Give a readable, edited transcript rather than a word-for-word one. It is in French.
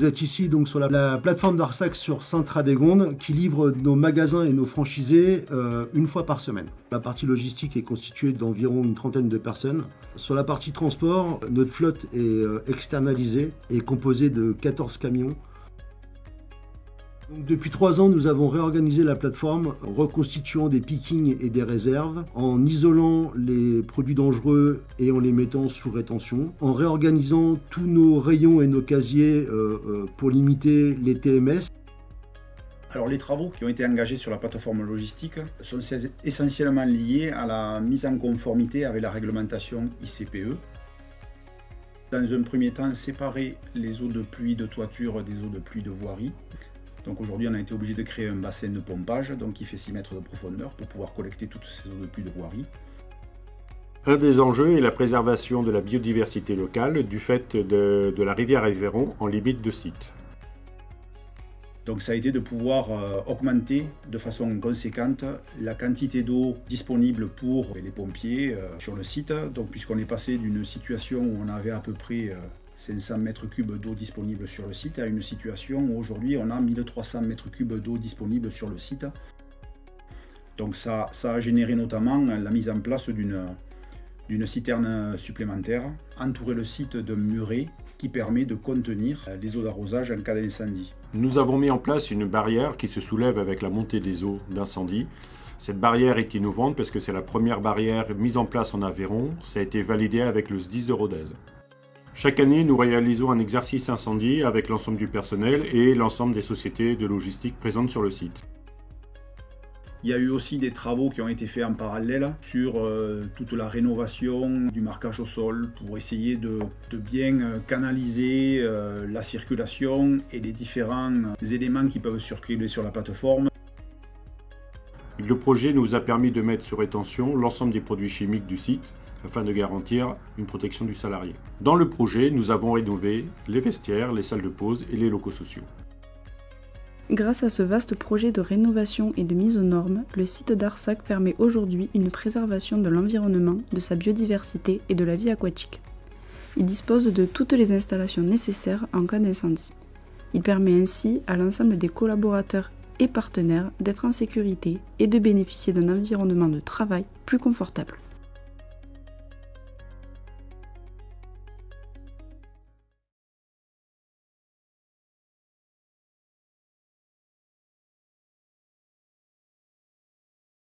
Vous êtes ici donc sur la plateforme d'Arsac sur Sainte-Radégonde qui livre nos magasins et nos franchisés une fois par semaine. La partie logistique est constituée d'environ une trentaine de personnes. Sur la partie transport, notre flotte est externalisée et composée de 14 camions. Donc, depuis 3 ans, nous avons réorganisé la plateforme, reconstituant des pickings et des réserves, en isolant les produits dangereux et en les mettant sous rétention, en réorganisant tous nos rayons et nos casiers pour limiter les TMS. Alors les travaux qui ont été engagés sur la plateforme logistique sont essentiellement liés à la mise en conformité avec la réglementation ICPE. Dans un premier temps, séparer les eaux de pluie de toiture des eaux de pluie de voirie. Donc aujourd'hui, on a été obligé de créer un bassin de pompage qui fait 6 mètres de profondeur pour pouvoir collecter toutes ces eaux de pluie de voirie. Un des enjeux est la préservation de la biodiversité locale du fait de la rivière Aveyron en limite de site. Donc ça a été de pouvoir augmenter de façon conséquente la quantité d'eau disponible pour les pompiers sur le site. Donc puisqu'on est passé d'une situation où on avait à peu près 500 mètres cubes d'eau disponible sur le site à une situation où aujourd'hui on a 1300 mètres cubes d'eau disponible sur le site. Donc ça a généré notamment la mise en place d'une citerne supplémentaire, entourer le site d'un muret qui permet de contenir les eaux d'arrosage en cas d'incendie. Nous avons mis en place une barrière qui se soulève avec la montée des eaux d'incendie. Cette barrière est innovante parce que c'est la première barrière mise en place en Aveyron. Ça a été validé avec le SDIS de Rodez. Chaque année, nous réalisons un exercice incendie avec l'ensemble du personnel et l'ensemble des sociétés de logistique présentes sur le site. Il y a eu aussi des travaux qui ont été faits en parallèle sur toute la rénovation du marquage au sol pour essayer de bien canaliser la circulation et les différents éléments qui peuvent circuler sur la plateforme. Le projet nous a permis de mettre sous rétention l'ensemble des produits chimiques du site afin de garantir une protection du salarié. Dans le projet, nous avons rénové les vestiaires, les salles de pause et les locaux sociaux. Grâce à ce vaste projet de rénovation et de mise aux normes, le site d'Arsac permet aujourd'hui une préservation de l'environnement, de sa biodiversité et de la vie aquatique. Il dispose de toutes les installations nécessaires en cas d'incendie. Il permet ainsi à l'ensemble des collaborateurs et partenaires d'être en sécurité et de bénéficier d'un environnement de travail plus confortable.